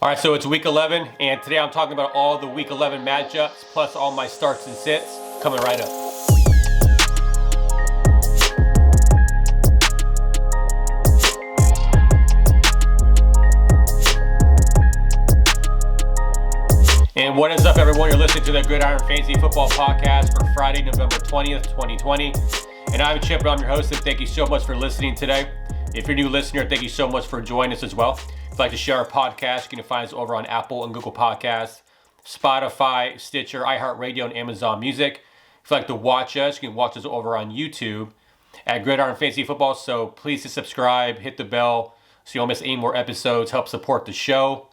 All right, so it's week 11, and today I'm talking about all the week 11 matchups, plus all my starts and sits coming right up. And what is up, everyone? You're listening to the Gridiron Fantasy Football podcast for Friday, November 20th, 2020. And I'm Chip, and I'm your host, and thank you so much for listening today. If you're a new listener, thank you so much for joining us as well. If you'd like to share our podcast, you can find us over on Apple and Google Podcasts, Spotify, Stitcher, iHeartRadio, and Amazon Music. If you'd like to watch us, you can watch us over on YouTube at Gridiron Fantasy Football. So please subscribe, hit the bell so you don't miss any more episodes, help support the show.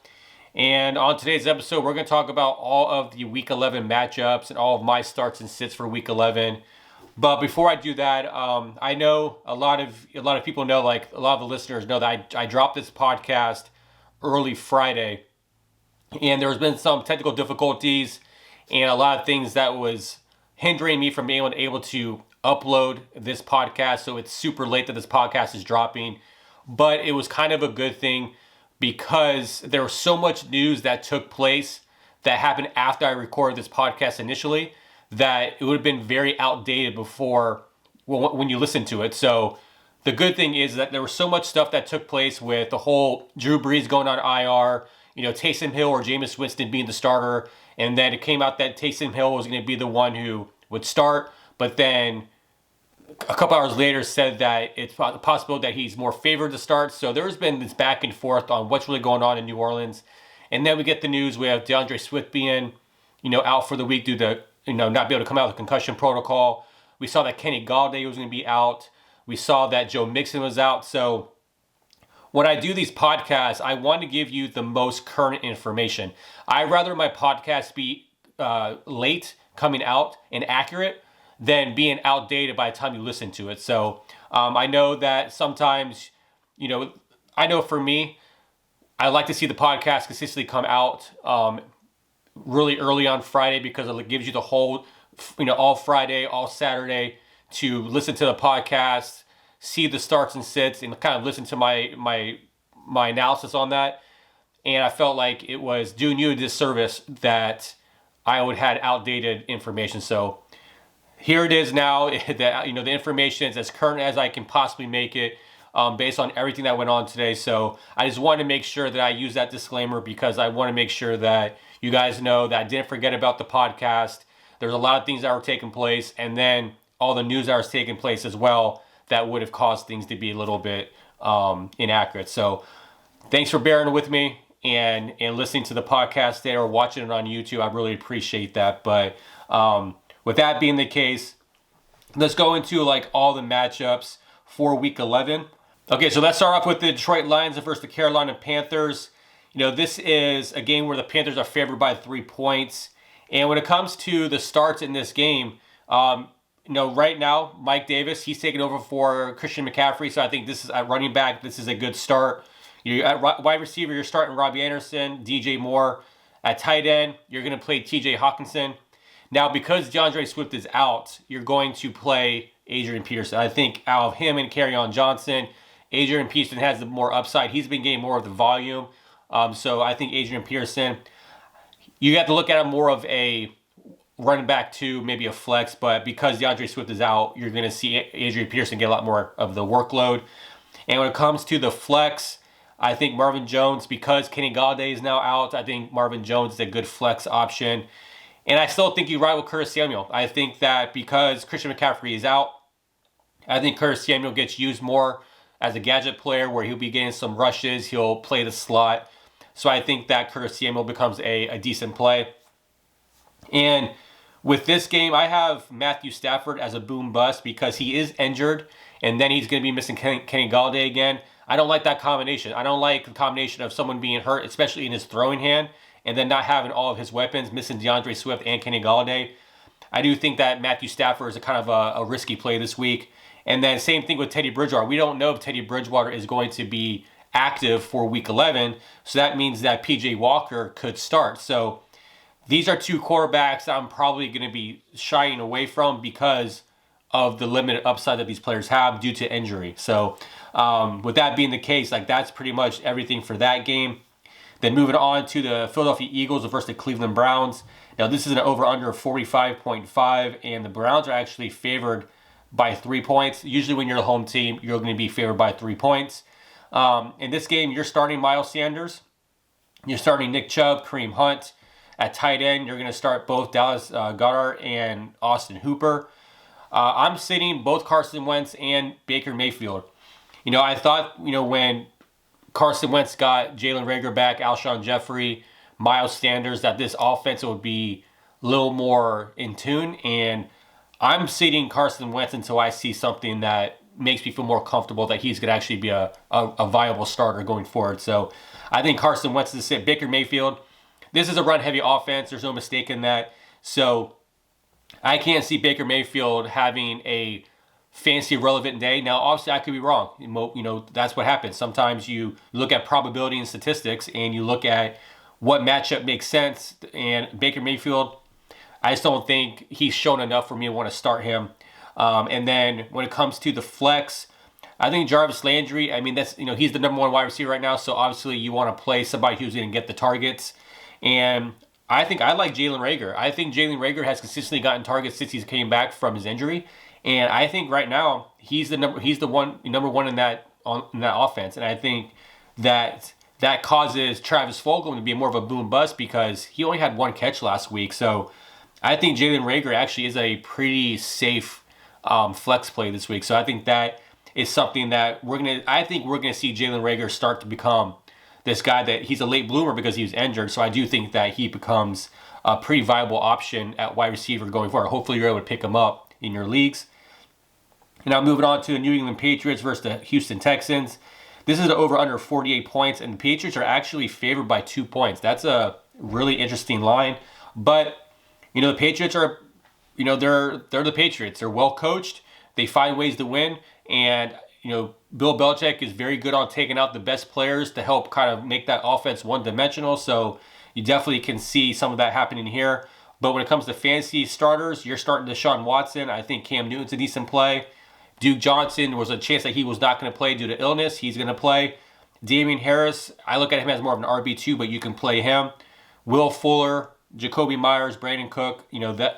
And on today's episode, we're going to talk about all of the Week 11 matchups and all of my starts and sits for Week 11. But before I do that, I know a lot of people know, like a lot of the listeners know that I dropped this podcast early Friday, and there's been some technical difficulties and a lot of things that was hindering me from being able to upload this podcast. So it's super late that this podcast is dropping, but it was kind of a good thing because there was so much news that took place that happened after I recorded this podcast initially that it would have been very outdated before when you listen to it. So the good thing is that there was so much stuff that took place with the whole Drew Brees going on IR, Taysom Hill or Jameis Winston being the starter, and then it came out that Taysom Hill was going to be the one who would start, but then a couple hours later said that it's possible that he's more favored to start. So there's been this back and forth on what's really going on in New Orleans. And then we get the news, we have DeAndre Swift being, out for the week due to, not be able to come out of the concussion protocol. We saw that Kenny Galladay was going to be out. We saw that Joe Mixon was out. So when I do these podcasts, I want to give you the most current information. I'd rather my podcast be late coming out and accurate than being outdated by the time you listen to it. So I know that sometimes, I know for me, I like to see the podcast consistently come out really early on Friday because it gives you the whole, all Friday, all Saturday to listen to the podcast, see the starts and sits, and kind of listen to my analysis on that. And I felt like it was doing you a disservice that I would had outdated information. So here it is now. That the information is as current as I can possibly make it, based on everything that went on today. So I just wanted to make sure that I use that disclaimer because I want to make sure that you guys know that I didn't forget about the podcast. There's a lot of things that were taking place, and then all the news that was taking place as well that would have caused things to be a little bit inaccurate. So thanks for bearing with me and listening to the podcast today or watching it on YouTube. I really appreciate that. But with that being the case, let's go into all the matchups for Week 11. Okay, so let's start off with the Detroit Lions versus the Carolina Panthers. This is a game where the Panthers are favored by 3 points. And when it comes to the starts in this game, right now, Mike Davis, he's taking over for Christian McCaffrey. So I think this is at running back, this is a good start. At wide receiver, you're starting Robbie Anderson, DJ Moore. At tight end, you're going to play TJ Hawkinson. Now, because DeAndre Swift is out, you're going to play Adrian Peterson. I think out of him and Kerryon Johnson, Adrian Peterson has the more upside. He's been getting more of the volume. So I think Adrian Peterson, you have to look at him more of a running back to maybe a flex, but because DeAndre Swift is out, you're going to see Adrian Peterson get a lot more of the workload. And when it comes to the flex, I think Marvin Jones, because Kenny Galladay is now out, I think Marvin Jones is a good flex option. And I still think you ride with Curtis Samuel. I think that because Christian McCaffrey is out, I think Curtis Samuel gets used more as a gadget player where he'll be getting some rushes. He'll play the slot. So I think that Curtis Samuel becomes a decent play. And with this game, I have Matthew Stafford as a boom bust because he is injured, and then he's going to be missing Kenny Galladay again. I don't like that combination. I don't like the combination of someone being hurt, especially in his throwing hand, and then not having all of his weapons, missing DeAndre Swift and Kenny Galladay. I do think that Matthew Stafford is a kind of a risky play this week. And then same thing with Teddy Bridgewater. We don't know if Teddy Bridgewater is going to be active for Week 11. So that means that P.J. Walker could start. So these are two quarterbacks I'm probably going to be shying away from because of the limited upside that these players have due to injury. So with that being the case, that's pretty much everything for that game. Then moving on to the Philadelphia Eagles versus the Cleveland Browns. Now this is an over-under of 45.5, and the Browns are actually favored by 3 points. Usually when you're the home team, you're going to be favored by 3 points. In this game, you're starting Miles Sanders. You're starting Nick Chubb, Kareem Hunt. At tight end, you're going to start both Dallas Goedert and Austin Hooper. I'm sitting both Carson Wentz and Baker Mayfield. I thought, when Carson Wentz got Jalen Reagor back, Alshon Jeffrey, Miles Sanders, that this offense would be a little more in tune. And I'm sitting Carson Wentz until I see something that makes me feel more comfortable that he's going to actually be a viable starter going forward. So I think Carson Wentz is to sit. Baker Mayfield, this is a run-heavy offense. There's no mistake in that. So I can't see Baker Mayfield having a fantasy relevant day. Now, obviously, I could be wrong. That's what happens. Sometimes you look at probability and statistics, and you look at what matchup makes sense. And Baker Mayfield, I just don't think he's shown enough for me to want to start him. And then when it comes to the flex, I think Jarvis Landry, that's he's the number one wide receiver right now. So obviously, you want to play somebody who's going to get the targets. And I think I like Jalen Reagor. I think Jalen Reagor has consistently gotten targets since he came back from his injury. And I think right now he's the number one in that offense. And I think that causes Travis Fulgham to be more of a boom bust because he only had one catch last week. So I think Jalen Reagor actually is a pretty safe flex play this week. So I think that is something that we're gonna see Jalen Reagor start to become this guy that he's a late bloomer because he was injured. So I do think that he becomes a pretty viable option at wide receiver going forward. Hopefully you're able to pick him up in your leagues. And now moving on to the New England Patriots versus the Houston Texans. This is an over-under 48 points, and the Patriots are actually favored by 2 points. That's a really interesting line. But, the Patriots are, they're the Patriots. They're well coached. They find ways to win. And, Bill Belichick is very good on taking out the best players to help kind of make that offense one-dimensional. So you definitely can see some of that happening here. But when it comes to fantasy starters, you're starting Deshaun Watson. I think Cam Newton's a decent play. Duke Johnson, there was a chance that he was not going to play due to illness. He's going to play. Damian Harris, I look at him as more of an RB2, but you can play him. Will Fuller, Jacoby Myers, Brandon Cook,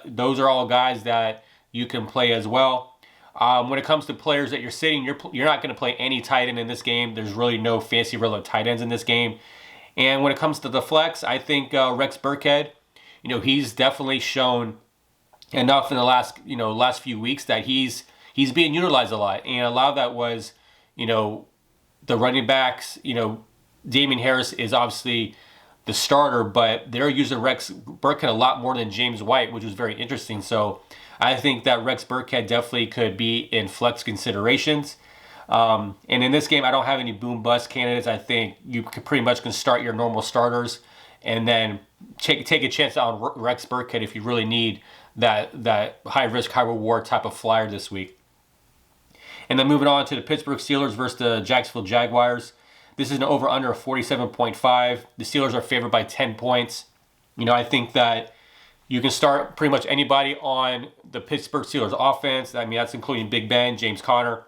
those are all guys that you can play as well. When it comes to players that you're sitting, you're not going to play any tight end in this game. There's really no fancy relevant tight ends in this game. And when it comes to the flex, I think Rex Burkhead, he's definitely shown enough in the last few weeks that he's being utilized a lot. And a lot of that was, the running backs, Damian Harris is obviously the starter, but they're using Rex Burkhead a lot more than James White, which was very interesting. So I think that Rex Burkhead definitely could be in flex considerations. And in this game, I don't have any boom bust candidates. I think you pretty much can start your normal starters and then take a chance on Rex Burkhead if you really need that high risk, high reward type of flyer this week. And then moving on to the Pittsburgh Steelers versus the Jacksonville Jaguars. This is an over-under of 47.5. The Steelers are favored by 10 points. I think that you can start pretty much anybody on the Pittsburgh Steelers offense. That's including Big Ben, James Conner.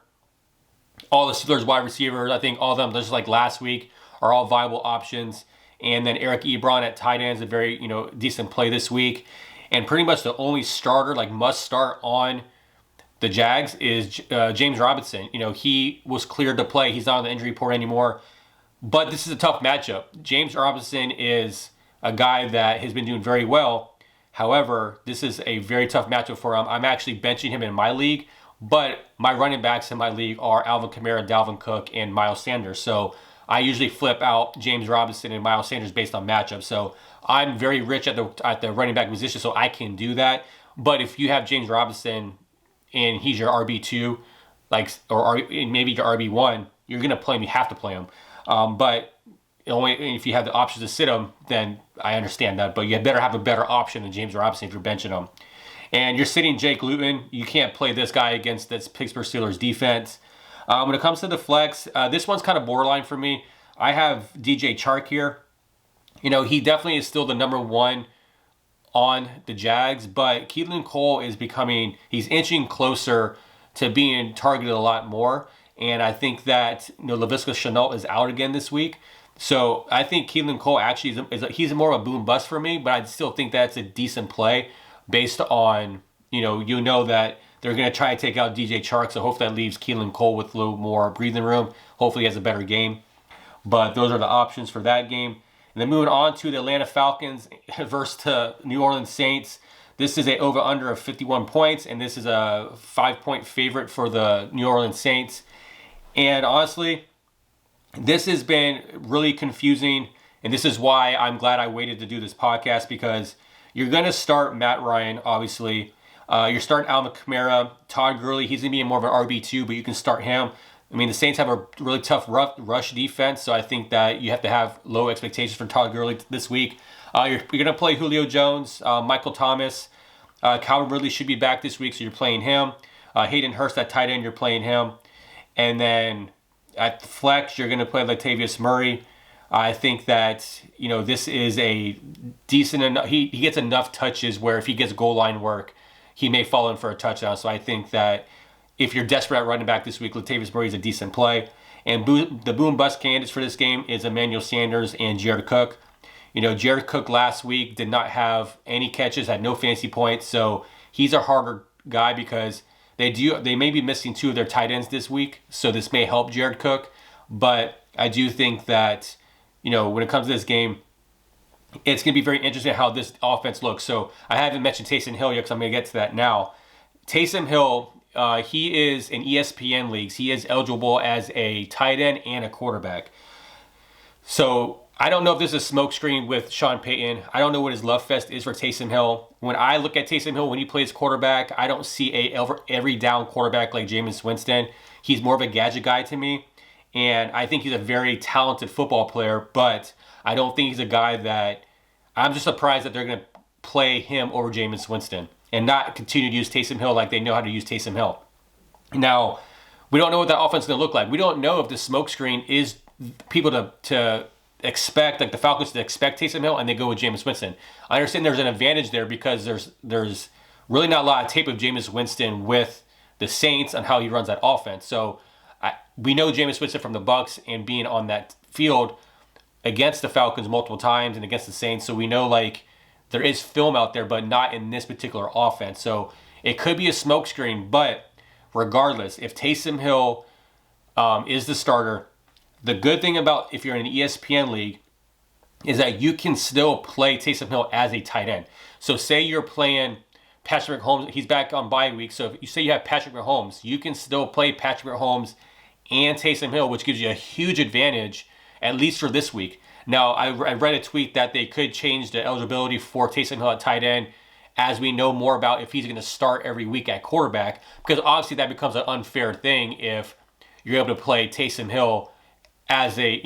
All the Steelers wide receivers, I think all of them, just like last week, are all viable options. And then Eric Ebron at tight end is a very, decent play this week. And pretty much the only starter, must start on the Jags is James Robinson. He was cleared to play. He's not on the injury report anymore. But this is a tough matchup. James Robinson is a guy that has been doing very well. However, this is a very tough matchup for him. I'm actually benching him in my league, but my running backs in my league are Alvin Kamara, Dalvin Cook, and Miles Sanders. So I usually flip out James Robinson and Miles Sanders based on matchup. So I'm very rich at the running back position, so I can do that. But if you have James Robinson and he's your RB2, or maybe your RB1, you're going to play him. You have to play him. But only if you have the option to sit him, then I understand that. But you better have a better option than James Robinson if you're benching him. And you're sitting Jake Luton. You can't play this guy against this Pittsburgh Steelers defense. When it comes to the flex, this one's kind of borderline for me. I have DJ Chark here. He definitely is still the number one on the Jags, but Keelan Cole he's inching closer to being targeted a lot more. And I think that Laviska Shenault is out again this week. So I think Keelan Cole actually he's more of a boom bust for me, but I still think that's a decent play based on, that they're going to try to take out DJ Chark. So hopefully that leaves Keelan Cole with a little more breathing room. Hopefully he has a better game. But those are the options for that game. And then moving on to the Atlanta Falcons versus the New Orleans Saints. This is a over-under of 51 points, and this is a 5-point favorite for the New Orleans Saints. And honestly, this has been really confusing, and this is why I'm glad I waited to do this podcast, because you're going to start Matt Ryan, obviously. You're starting Alvin Kamara. Todd Gurley, he's going to be more of an RB2, but you can start him. I mean, the Saints have a really tough rush defense, so I think that you have to have low expectations for Todd Gurley this week. You're going to play Julio Jones, Michael Thomas. Calvin Ridley should be back this week, so you're playing him. Hayden Hurst at tight end, you're playing him. And then at the flex, you're going to play Latavius Murray. I think that, this is a decent enough, he gets enough touches where if he gets goal line work, he may fall in for a touchdown. So I think that if you're desperate at running back this week, Latavius Murray is a decent play. And the boom bust candidates for this game is Emmanuel Sanders and Jared Cook. Jared Cook last week did not have any catches, had no fantasy points. So he's a harder guy because they may be missing 2 of their tight ends this week. So this may help Jared Cook. But I do think that, when it comes to this game, it's going to be very interesting how this offense looks. So I haven't mentioned Taysom Hill yet because I'm going to get to that now. Taysom Hill, he is in ESPN leagues. He is eligible as a tight end and a quarterback. So I don't know if this is a smokescreen with Sean Payton. I don't know what his love fest is for Taysom Hill. When I look at Taysom Hill, when he plays quarterback, I don't see a every down quarterback like Jameis Winston. He's more of a gadget guy to me. And I think he's a very talented football player, but I don't think he's a guy that I'm just surprised that they're going to play him over Jameis Winston and not continue to use Taysom Hill like they know how to use Taysom Hill. Now, we don't know what that offense is going to look like. We don't know if the smokescreen is people to expect, like the Falcons to expect Taysom Hill and they go with Jameis Winston. I understand there's an advantage there because there's really not a lot of tape of Jameis Winston with the Saints on how he runs that offense. So we know Jameis Winston from the Bucs and being on that field against the Falcons multiple times and against the Saints. So we know there is film out there, but not in this particular offense. So it could be a smokescreen, but regardless, if Taysom Hill is the starter, the good thing about if you're in an ESPN league is that you can still play Taysom Hill as a tight end. So say you're playing Patrick Mahomes, he's back on bye week. So if you say you have Patrick Mahomes, you can still play Patrick Mahomes and Taysom Hill, which gives you a huge advantage, at least for this week. Now, I read a tweet that they could change the eligibility for Taysom Hill at tight end as we know more about if he's going to start every week at quarterback, because obviously that becomes an unfair thing if you're able to play Taysom Hill as at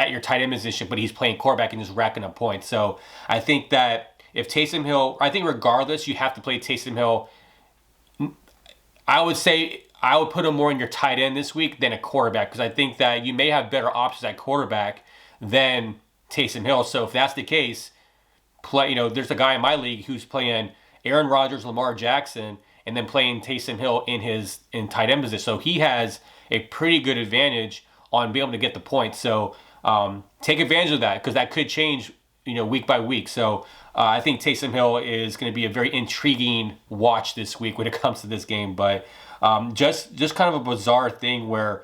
your tight end position, but he's playing quarterback and just racking up points. So I think that if Taysom Hill, I think regardless, you have to play Taysom Hill. I would say I would put him more in your tight end this week than a quarterback, because I think that you may have better options at quarterback than Taysom Hill. So if that's the case, there's a guy in my league who's playing Aaron Rodgers, Lamar Jackson, and then playing Taysom Hill in tight end position. So he has a pretty good advantage on being able to get the points. So take advantage of that, because that could change week by week. So I think Taysom Hill is going to be a very intriguing watch this week when it comes to this game. But just kind of a bizarre thing where,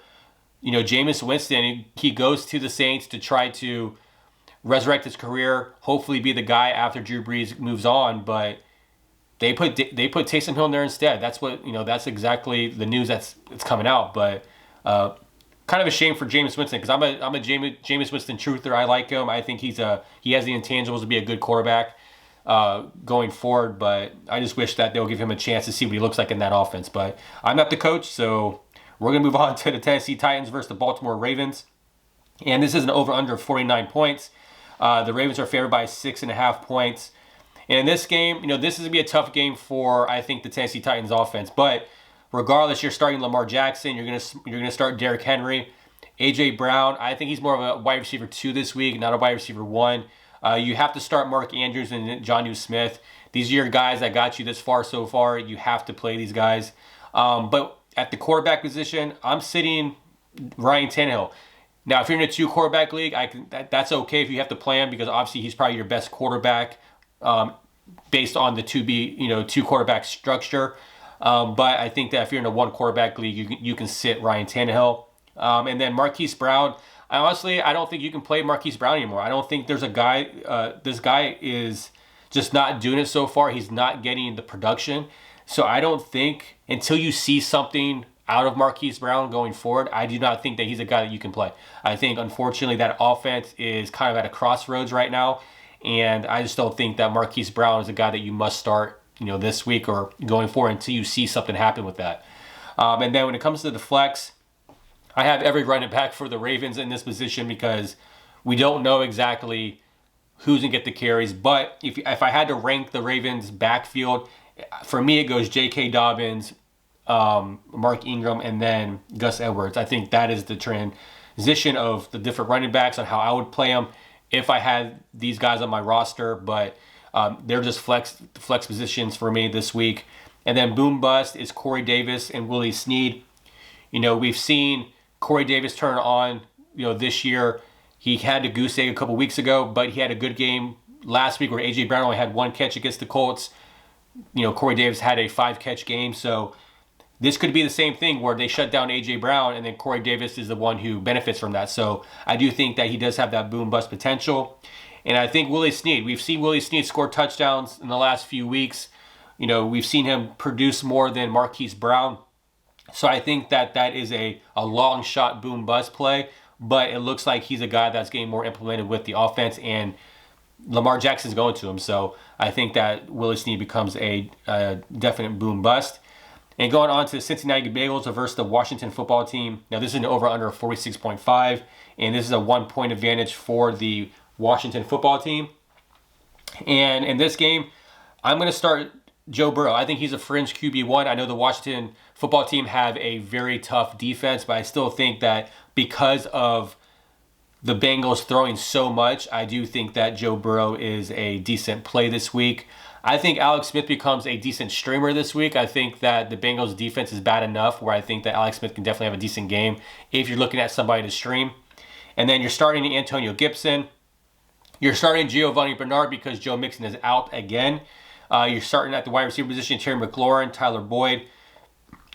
Jameis Winston, he goes to the Saints to try to resurrect his career, hopefully be the guy after Drew Brees moves on, but they put Taysom Hill in there instead. That's what, that's exactly the news that's coming out. But kind of a shame for Jameis Winston, because I'm a Jameis Winston truther. I like him. I think he has the intangibles to be a good quarterback going forward, but I just wish that they'll give him a chance to see what he looks like in that offense. But I'm not the coach, so we're going to move on to the Tennessee Titans versus the Baltimore Ravens. And this is an over-under of 49 points. The Ravens are favored by 6.5 points. And in this game, this is going to be a tough game for, I think, the Tennessee Titans offense. But regardless, you're starting Lamar Jackson. You're going to start Derrick Henry. A.J. Brown, I think he's more of a wide receiver 2 this week, not a wide receiver 1. You have to start Mark Andrews and Jonnu Smith. These are your guys that got you this far so far. You have to play these guys. But at the quarterback position, I'm sitting Ryan Tannehill. Now, if you're in a 2 quarterback league, that's okay if you have to play him, because obviously he's probably your best quarterback based on the 2 quarterback structure. But I think that if you're in a 1 quarterback league, you can sit Ryan Tannehill. And then Marquise Brown. I don't think you can play Marquise Brown anymore. I don't think there's a guy. This guy is just not doing it so far. He's not getting the production. So I don't think, until you see something out of Marquise Brown going forward, I do not think that he's a guy that you can play. I think, unfortunately, that offense is kind of at a crossroads right now. And I just don't think that Marquise Brown is a guy that you must start, this week or going forward until you see something happen with that. And then when it comes to the flex, I have every running back for the Ravens in this position, because we don't know exactly who's going to get the carries. But if I had to rank the Ravens backfield, for me, it goes J.K. Dobbins, Mark Ingram, and then Gus Edwards. I think that is the transition of the different running backs on how I would play them if I had these guys on my roster. But they're just flex positions for me this week. And then boom bust is Corey Davis and Willie Snead. We've seen Corey Davis turn on, this year. He had a goose egg a couple weeks ago, but he had a good game last week where A.J. Brown only had 1 catch against the Colts. Corey Davis had a 5-catch game. So this could be the same thing where they shut down A.J. Brown and then Corey Davis is the one who benefits from that. So I do think that he does have that boom-bust potential. And I think Willie Snead, we've seen Willie Snead score touchdowns in the last few weeks. We've seen him produce more than Marquise Brown. So I think that is a long shot boom-bust play. But it looks like he's a guy that's getting more implemented with the offense, and Lamar Jackson's going to him. So I think that Willie Snead becomes a definite boom-bust. And going on to the Cincinnati Bengals versus the Washington football team. Now, this is an over-under of 46.5, and this is a 1-point advantage for the Washington football team. And in this game, I'm going to start Joe Burrow. I think he's a fringe QB1. I know the Washington football team have a very tough defense, but I still think that because of the Bengals throwing so much, I do think that Joe Burrow is a decent play this week. I think Alex Smith becomes a decent streamer this week. I think that the Bengals defense is bad enough where I think that Alex Smith can definitely have a decent game if you're looking at somebody to stream. And then you're starting Antonio Gibson. You're starting Giovanni Bernard because Joe Mixon is out again. You're starting at the wide receiver position, Terry McLaurin, Tyler Boyd.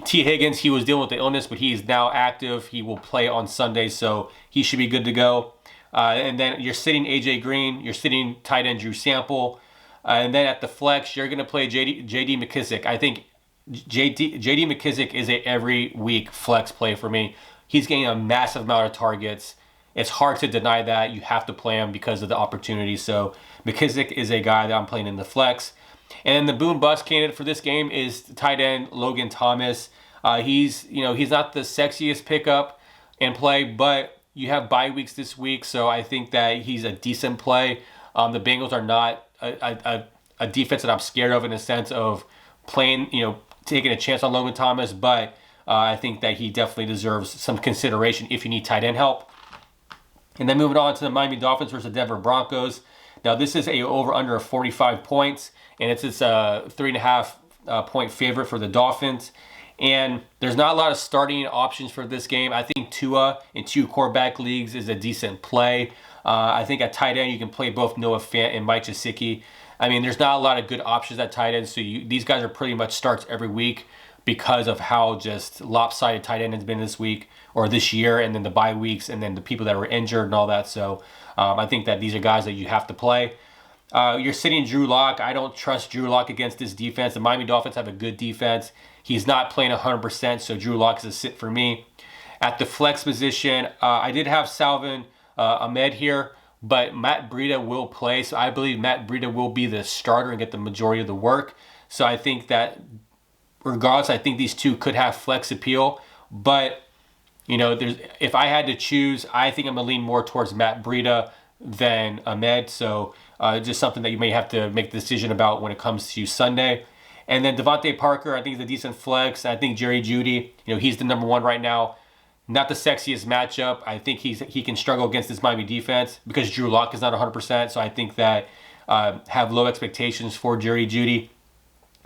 T. Higgins, he was dealing with the illness, but he is now active. He will play on Sunday, so he should be good to go. And then you're sitting A.J. Green. You're sitting tight end Drew Sample. And then at the flex, you're going to play J.D. McKissick. I think J.D. McKissick is a every week flex play for me. He's getting a massive amount of targets. It's hard to deny that. You have to play him because of the opportunity. So McKissick is a guy that I'm playing in the flex. And the boom bust candidate for this game is tight end Logan Thomas. He's not the sexiest pickup and play, but you have bye weeks this week, so I think that he's a decent play. The Bengals are not a defense that I'm scared of in the sense of playing, taking a chance on Logan Thomas, but I think that he definitely deserves some consideration if you need tight end help. And then moving on to the Miami Dolphins versus the Denver Broncos. Now this is a over-under of 45 points, and it's a 3.5 point favorite for the Dolphins. And there's not a lot of starting options for this game. I think Tua in 2 quarterback leagues is a decent play. I think at tight end you can play both Noah Fant and Mike Gesicki. I mean, there's not a lot of good options at tight end, so these guys are pretty much starts every week because of how just lopsided tight end has been this week or this year, and then the bye weeks, and then the people that were injured and all that. So I think that these are guys that you have to play. You're sitting Drew Lock. I don't trust Drew Lock against this defense. The Miami Dolphins have a good defense. He's not playing 100%, so Drew Lock is a sit for me. At the flex position, I did have Salvin Ahmed here, but Matt Breida will play. So I believe Matt Breida will be the starter and get the majority of the work. So I think that regardless, I think these two could have flex appeal. But, if I had to choose, I think I'm going to lean more towards Matt Breida than Ahmed. So just something that you may have to make the decision about when it comes to Sunday. And then Devontae Parker, I think, is a decent flex. I think Jerry Jeudy, he's the number one right now. Not the sexiest matchup. I think he can struggle against this Miami defense because Drew Lock is not 100%. So I think that have low expectations for Jerry Jeudy.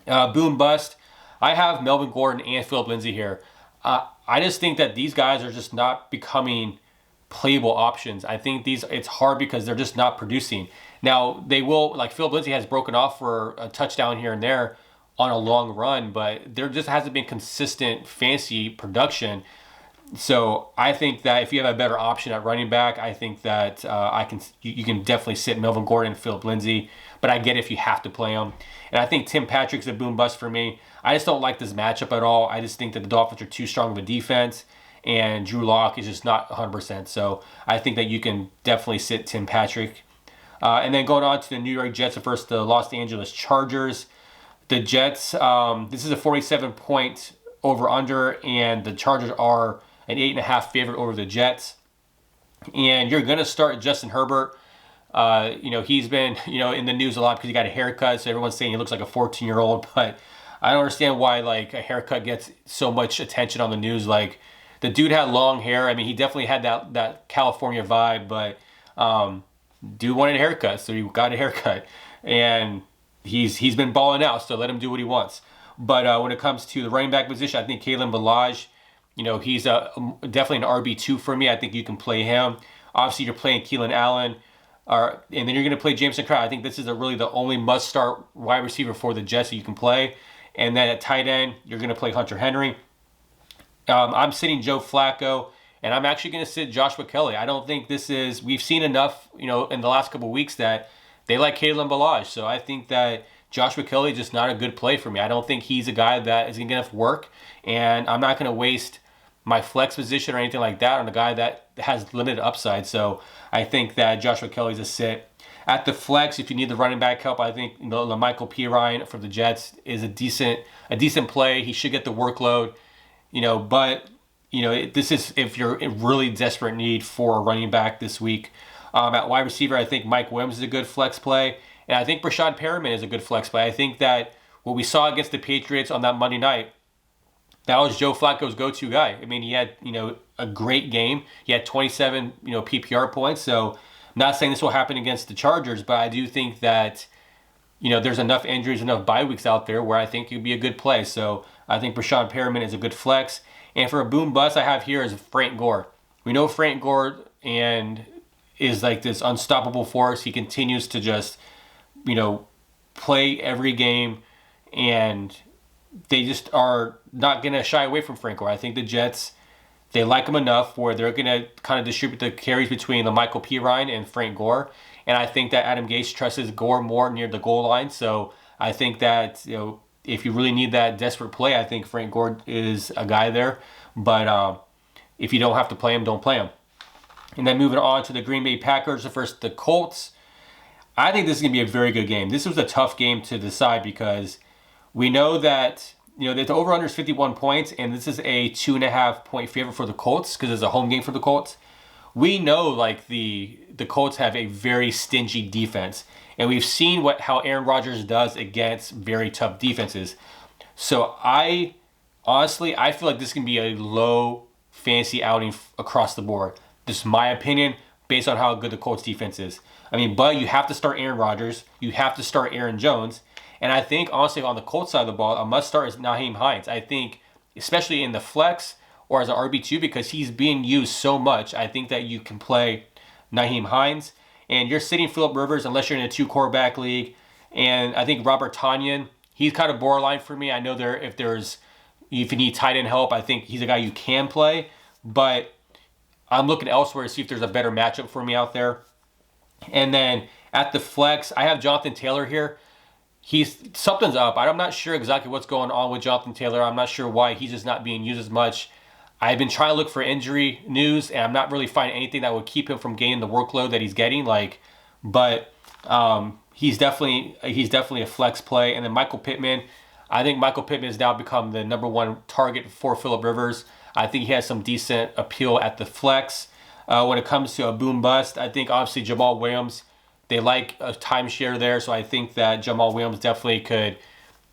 Boom bust. I have Melvin Gordon and Philip Lindsay here. I just think that these guys are just not becoming playable options. I think it's hard because they're just not producing. Now, they will, like Philip Lindsay has broken off for a touchdown here and there on a long run, but there just hasn't been consistent fantasy production. So I think that if you have a better option at running back, I think that you can definitely sit Melvin Gordon and Philip Lindsay, but I get if you have to play him. And I think Tim Patrick's a boom bust for me. I just don't like this matchup at all. I just think that the Dolphins are too strong of a defense, and Drew Lock is just not 100%. So I think that you can definitely sit Tim Patrick. And then going on to the New York Jets versus the Los Angeles Chargers. The Jets, this is a 47-point over-under, and the Chargers are an 8.5 favorite over the Jets. And you're going to start Justin Herbert. He's been, in the news a lot because he got a haircut, so everyone's saying he looks like a 14-year-old, but I don't understand why, like, a haircut gets so much attention on the news. Like, the dude had long hair. I mean, he definitely had that California vibe, but dude wanted a haircut, so he got a haircut. And he's been balling out, so let him do what he wants. But when it comes to the running back position, I think Kalen Ballage, he's definitely an RB2 for me. I think you can play him. Obviously, you're playing Keelan Allen, and then you're going to play Jameson Crowder. I think this is really the only must-start wide receiver for the Jets that you can play. And then at tight end, you're going to play Hunter Henry. I'm sitting Joe Flacco, and I'm actually going to sit Joshua Kelly. I don't think we've seen enough, in the last couple of weeks that they like Kalen Ballage. So I think that Joshua Kelly is just not a good play for me. I don't think he's a guy that is going to get enough work, and I'm not going to waste my flex position or anything like that on a guy that has limited upside. So I think that Joshua Kelly's a sit. At the flex, if you need the running back help, I think Michael Pirine for the Jets is a decent play. He should get the workload, but this is if you're in really desperate need for a running back this week. At wide receiver, I think Mike Williams is a good flex play, and I think Brashad Perriman is a good flex play. I think that what we saw against the Patriots on that Monday night, that was Joe Flacco's go-to guy. I mean, he had a great game. He had 27 PPR points. So I'm not saying this will happen against the Chargers, but I do think that there's enough injuries, enough bye weeks out there where I think it would be a good play. So I think Brashad Perriman is a good flex. And for a boom bust, I have here is Frank Gore. We know Frank Gore is like this unstoppable force. He continues to just play every game, and they just are not going to shy away from Frank Gore. I think the Jets, they like him enough where they're going to kind of distribute the carries between the Michael Pirine and Frank Gore. And I think that Adam Gase trusts Gore more near the goal line. So I think that, if you really need that desperate play, I think Frank Gore is a guy there. But if you don't have to play him, don't play him. And then moving on to the Green Bay Packers versus the Colts. I think this is going to be a very good game. This was a tough game to decide because we know that that the over-under is 51 points, and this is a 2.5 point favorite for the Colts because it's a home game for the Colts. We know the Colts have a very stingy defense, and we've seen how Aaron Rodgers does against very tough defenses. So I feel like this can be a low fantasy outing across the board. This is my opinion based on how good the Colts defense is. I mean, but you have to start Aaron Rodgers. You have to start Aaron Jones. And I think, honestly, on the Colts side of the ball, a must-start is Nyheim Hines. I think, especially in the flex or as an RB2, because he's being used so much, I think that you can play Nyheim Hines. And you're sitting Phillip Rivers unless you're in a 2-quarterback league. And I think Robert Tonyan, he's kind of borderline for me. I know if you need tight end help, I think he's a guy you can play. But I'm looking elsewhere to see if there's a better matchup for me out there. And then at the flex, I have Jonathan Taylor here. Something's up. I'm not sure exactly what's going on with Jonathan Taylor. I'm not sure why he's just not being used as much. I've been trying to look for injury news, and I'm not really finding anything that would keep him from gaining the workload that he's getting. But he's definitely a flex play. And then Michael Pittman, I think Michael Pittman has now become the number one target for Phillip Rivers. I think he has some decent appeal at the flex. When it comes to a boom bust, I think obviously Jamal Williams, they like a timeshare there, so I think that Jamal Williams definitely could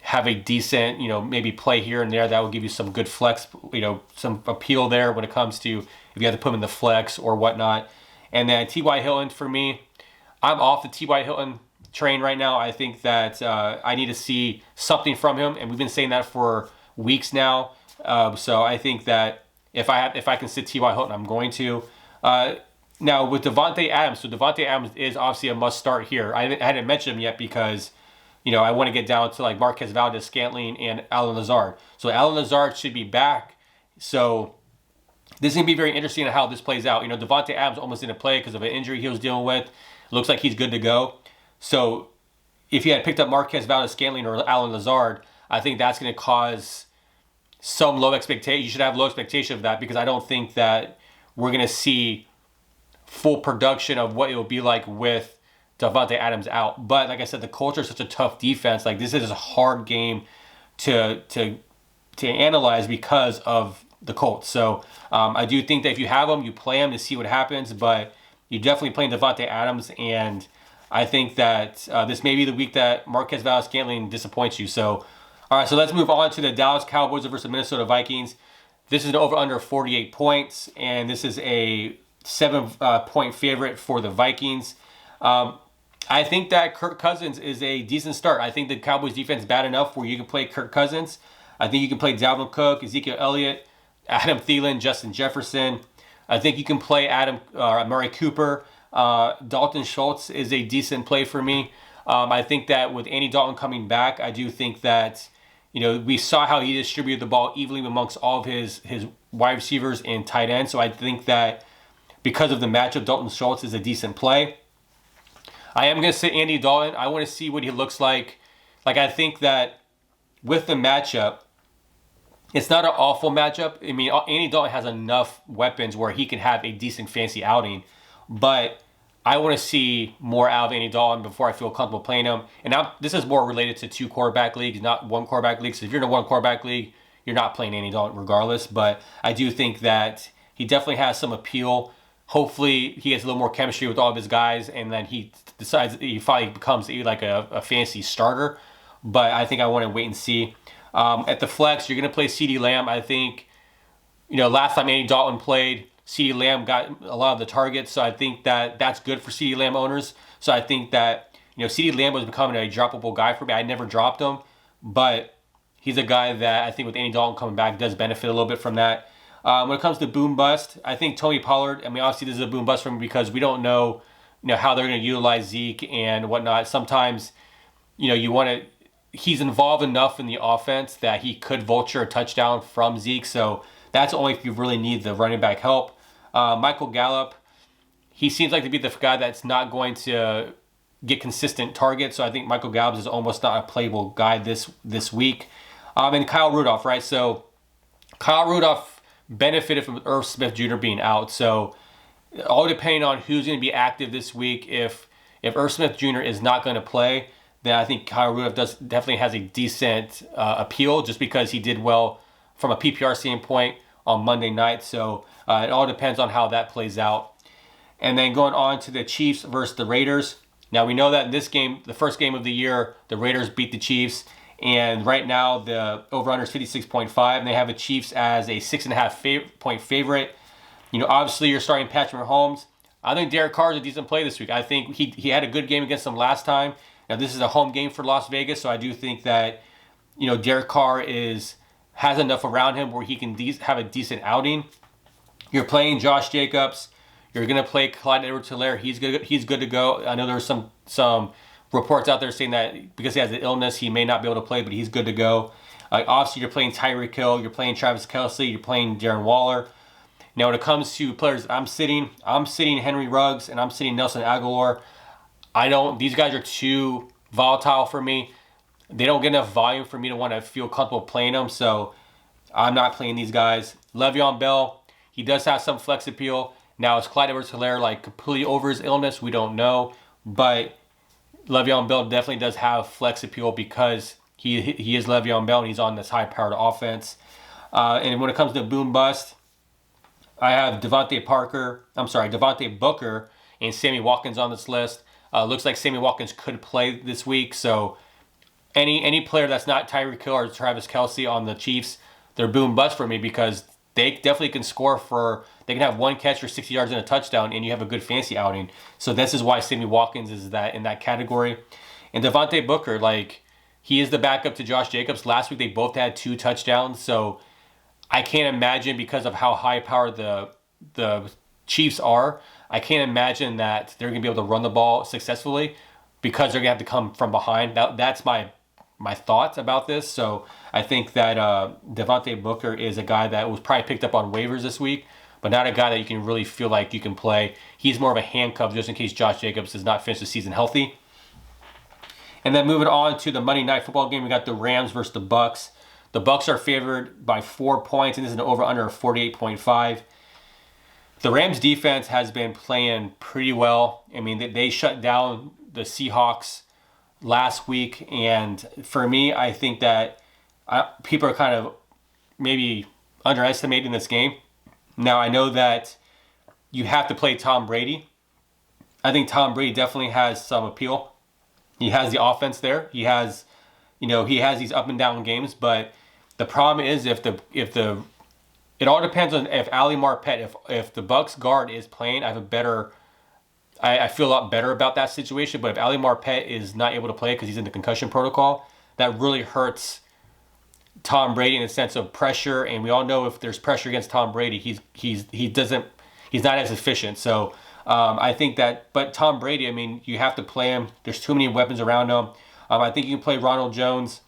have a decent, maybe play here and there. That will give you some good flex, some appeal there when it comes to if you have to put him in the flex or whatnot. And then T.Y. Hilton for me, I'm off the T.Y. Hilton train right now. I think that I need to see something from him, and we've been saying that for weeks now. So I think that if I can sit T.Y. Hilton, I'm going to. Now with Devontae Adams, so Devontae Adams is obviously a must start here. I hadn't mentioned him yet because, I want to get down to like Marquez Valdes-Scantling and Allen Lazard. So Allen Lazard should be back. So this is going to be very interesting on how this plays out. Devontae Adams almost didn't play because of an injury he was dealing with. Looks like he's good to go. So if you had picked up Marquez Valdes-Scantling or Allen Lazard, I think that's going to cause some low expectation. You should have low expectation of that because I don't think that we're going to see full production of what it will be like with Devontae Adams out. But like I said, the culture is such a tough defense. Like this is a hard game to analyze because of the Colts. So I do think that if you have them, you play them to see what happens. But you definitely playing Devontae Adams, and I think that this may be the week that Marquez Valdes-Scantling disappoints you. So, all right, so let's move on to the Dallas Cowboys versus Minnesota Vikings. This is an over-under 48 points, and this is a 7-point favorite for the Vikings. I think that Kirk Cousins is a decent start. I think the Cowboys defense is bad enough where you can play Kirk Cousins. I think you can play Dalvin Cook, Ezekiel Elliott, Adam Thielen, Justin Jefferson. I think you can play Amari Cooper. Dalton Schultz is a decent play for me. I think that with Andy Dalton coming back, I do think that, we saw how he distributed the ball evenly amongst all of his wide receivers and tight ends. So I think that because of the matchup, Dalton Schultz is a decent play. I am going to say Andy Dalton. I want to see what he looks like. Like, I think that with the matchup, it's not an awful matchup. I mean, Andy Dalton has enough weapons where he can have a decent fancy outing. But I want to see more out of Andy Dalton before I feel comfortable playing him. And now this is more related to 2 quarterback leagues, not 1 quarterback league. So if you're in a 1 quarterback league, you're not playing Andy Dalton regardless. But I do think that he definitely has some appeal. Hopefully he gets a little more chemistry with all of his guys, and then he decides he finally becomes like a fantasy starter. But I think I want to wait and see. At the flex, you're going to play CeeDee Lamb. I think, last time Andy Dalton played, CeeDee Lamb got a lot of the targets, so I think that that's good for CeeDee Lamb owners. So I think that, CeeDee Lamb was becoming a droppable guy for me. I never dropped him, but he's a guy that I think with Andy Dalton coming back does benefit a little bit from that. When it comes to boom bust, I think Tony Pollard, obviously this is a boom bust for me because we don't know, how they're going to utilize Zeke and whatnot. Sometimes, he's involved enough in the offense that he could vulture a touchdown from Zeke. So that's only if you really need the running back help. Michael Gallup, he seems like to be the guy that's not going to get consistent targets. So I think Michael Gallup is almost not a playable guy this week. And Kyle Rudolph, right? So Kyle Rudolph benefited from Irv Smith Jr. being out. So all depending on who's going to be active this week. If Irv Smith Jr. is not going to play, then I think Kyle Rudolph definitely has a decent appeal just because he did well from a PPR standpoint on Monday night. So it all depends on how that plays out. And then going on to the Chiefs versus the Raiders. Now we know that in this game, the first game of the year, the Raiders beat the Chiefs. And right now the over-under is 56.5. And they have the Chiefs as a 6.5 point favorite. Obviously you're starting Patrick Mahomes. I think Derek Carr is a decent play this week. I think he had a good game against them last time. Now this is a home game for Las Vegas. So I do think that, Derek Carr has enough around him where he can have a decent outing. You're playing Josh Jacobs. You're going to play Clyde Edwards-Helaire. He's good to go. I know there's some reports out there saying that because he has an illness, he may not be able to play, but he's good to go. Obviously, you're playing Tyreek Hill. You're playing Travis Kelce. You're playing Darren Waller. Now, when it comes to players, I'm sitting Henry Ruggs and I'm sitting Nelson Aguilar. These guys are too volatile for me. They don't get enough volume for me to want to feel comfortable playing them, so I'm not playing these guys. Le'Veon Bell, he does have some flex appeal. Now, is Clyde Edwards-Helaire completely over his illness? We don't know, but Le'Veon Bell definitely does have flex appeal because he is Le'Veon Bell and he's on this high-powered offense. And when it comes to boom bust, I have Devontae Booker and Sammy Watkins on this list. Looks like Sammy Watkins could play this week, so any player that's not Tyreek Hill or Travis Kelce on the Chiefs, they're boom bust for me because they definitely can score they can have one catch for 60 yards and a touchdown and you have a good fantasy outing. So this is why Sammy Watkins is in that category. And Devontae Booker, he is the backup to Josh Jacobs. Last week they both had 2 touchdowns, so I can't imagine because of how high powered the Chiefs are, I can't imagine that they're going to be able to run the ball successfully because they're going to have to come from behind. That's my thoughts about this. So I think that Devontae Booker is a guy that was probably picked up on waivers this week, but not a guy that you can really feel like you can play. He's more of a handcuff just in case Josh Jacobs does not finish the season healthy. And then moving on to the Monday Night Football game, we got the Rams versus the Bucks. The Bucks are favored by 4 points, and this is an over-under of 48.5. The Rams defense has been playing pretty well. I mean, they shut down the Seahawks last week, and for me, I think that people are kind of maybe underestimating this game. Now, I know that you have to play Tom Brady. I think Tom Brady definitely has some appeal. He has the offense there. He has these up and down games, but the problem is it all depends on if Ali Marpet, if the Bucks guard is playing, I feel a lot better about that situation. But if Ali Marpet is not able to play because he's in the concussion protocol, that really hurts Tom Brady in the sense of pressure. And we all know if there's pressure against Tom Brady, he's not as efficient. So I think that, but Tom Brady, I mean, you have to play him. There's too many weapons around him. I think you can play Ronald Jones.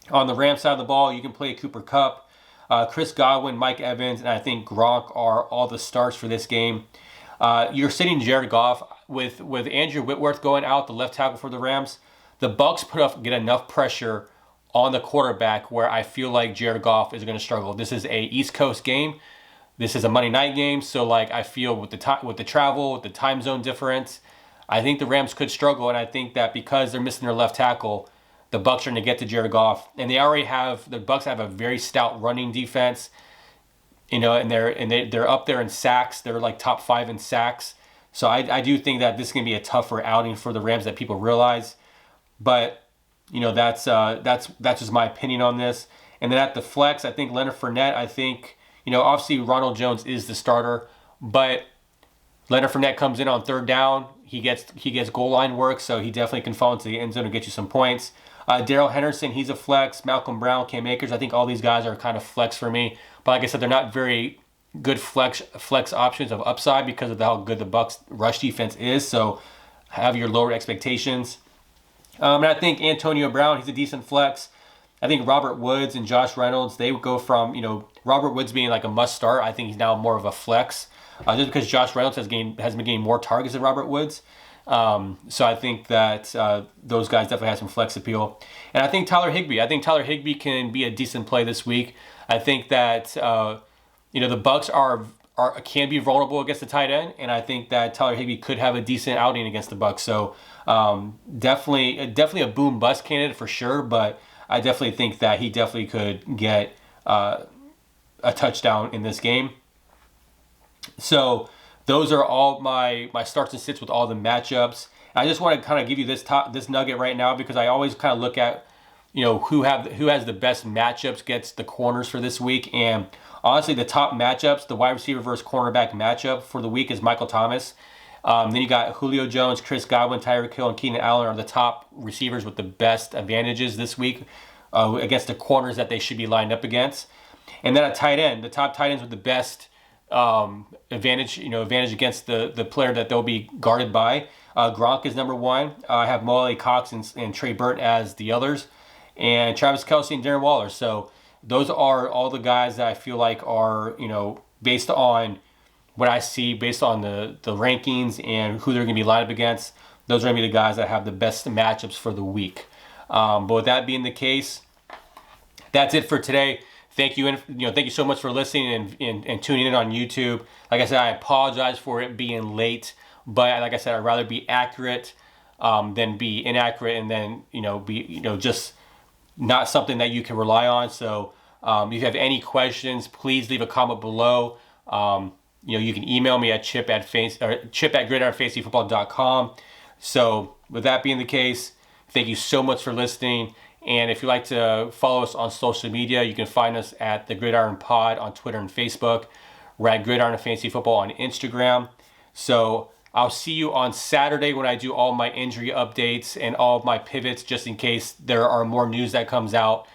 On the Rams side of the ball, you can play Cooper Kupp, Chris Godwin, Mike Evans, and I think Gronk are all the starts for this game. You're sitting Jared Goff with Andrew Whitworth going out, the left tackle for the Rams. The Bucks get enough pressure on the quarterback where I feel like Jared Goff is going to struggle. This is a East Coast game. This is a Monday night game, so like I feel with the travel, with the time zone difference, I think the Rams could struggle, and I think that because they're missing their left tackle, the Bucks are going to get to Jared Goff, and the Bucks have a very stout running defense, and they're up there in sacks. They're like top 5 in sacks. So I do think that this is going to be a tougher outing for the Rams that people realize. But that's just my opinion on this. And then at the flex, I think Leonard Fournette. I think obviously Ronald Jones is the starter, but Leonard Fournette comes in on third down. He gets goal line work, so he definitely can fall into the end zone and get you some points. Darrell Henderson, he's a flex. Malcolm Brown, Cam Akers, I think all these guys are kind of flex for me. But like I said, they're not very good flex options of upside because of how good the Bucks rush defense is. So have your lower expectations. And I think Antonio Brown, he's a decent flex. I think Robert Woods and Josh Reynolds, they would go from Robert Woods being like a must start. I think he's now more of a flex just because Josh Reynolds has been getting more targets than Robert Woods. So I think that those guys definitely have some flex appeal. And I think Tyler Higbee can be a decent play this week. I think that the Bucks can be vulnerable against the tight end, and I think that Tyler Higbee could have a decent outing against the Bucks. So definitely a boom bust candidate for sure. But I definitely think that he definitely could get a touchdown in this game. So those are all my starts and sits with all the matchups. And I just want to kind of give you this nugget right now because I always kind of look at who has the best matchups gets the corners for this week. And honestly, the top matchups, the wide receiver versus cornerback matchup for the week is Michael Thomas. Then you got Julio Jones, Chris Godwin, Tyreek Hill, and Keenan Allen are the top receivers with the best advantages this week against the corners that they should be lined up against. And then at tight end, the top tight ends with the best advantage against the player that they'll be guarded by. Gronk is number 1. I have Mo Cox and Trey Burton as the others, and Travis Kelce and Darren Waller. So those are all the guys that I feel like are based on what I see, based on the rankings and who they're going to be lined up against. Those are going to be the guys that have the best matchups for the week. But with that being the case, that's it for today. Thank you, and thank you so much for listening and tuning in on YouTube. Like I said, I apologize for it being late, but like I said, I'd rather be accurate than be inaccurate, and then be just not something that you can rely on. So if you have any questions, please leave a comment below. You can email me at chip@gridironfantasyfootball.com. So with that being the case, thank you so much for listening. And if you'd like to follow us on social media, you can find us at the Gridiron Pod on Twitter and Facebook. We're at Gridiron Fantasy Football on Instagram. So I'll see you on Saturday when I do all my injury updates and all of my pivots, just in case there are more news that comes out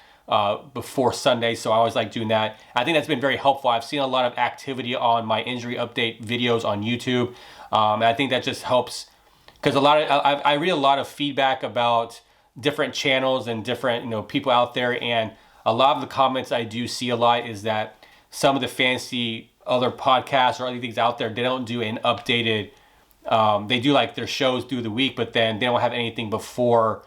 before Sunday, so I always like doing that. I think that's been very helpful. I've seen a lot of activity on my injury update videos on YouTube, and I think that just helps because I read a lot of feedback about different channels and different people out there, and a lot of the comments I do see a lot is that some of the fancy other podcasts or other things out there, they don't do an updated. They do like their shows through the week, but then they don't have anything before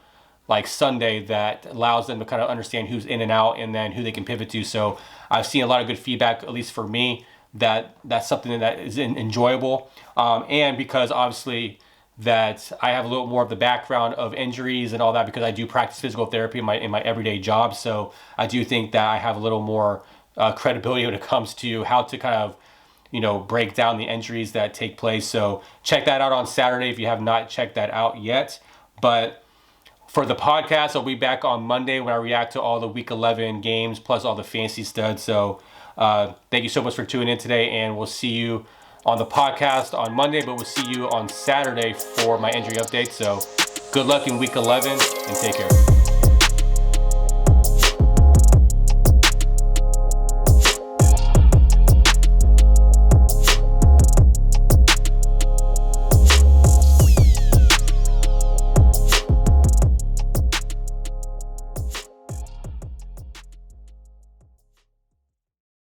like Sunday that allows them to kind of understand who's in and out and then who they can pivot to. So I've seen a lot of good feedback, at least for me, that's something that is enjoyable. And because obviously that I have a little more of the background of injuries and all that because I do practice physical therapy in my everyday job. So I do think that I have a little more credibility when it comes to how to kind of break down the injuries that take place. So check that out on Saturday if you have not checked that out yet. But for the podcast, I'll be back on Monday when I react to all the Week 11 games plus all the fantasy studs. So thank you so much for tuning in today, and we'll see you on the podcast on Monday, but we'll see you on Saturday for my injury update. So good luck in Week 11, and take care.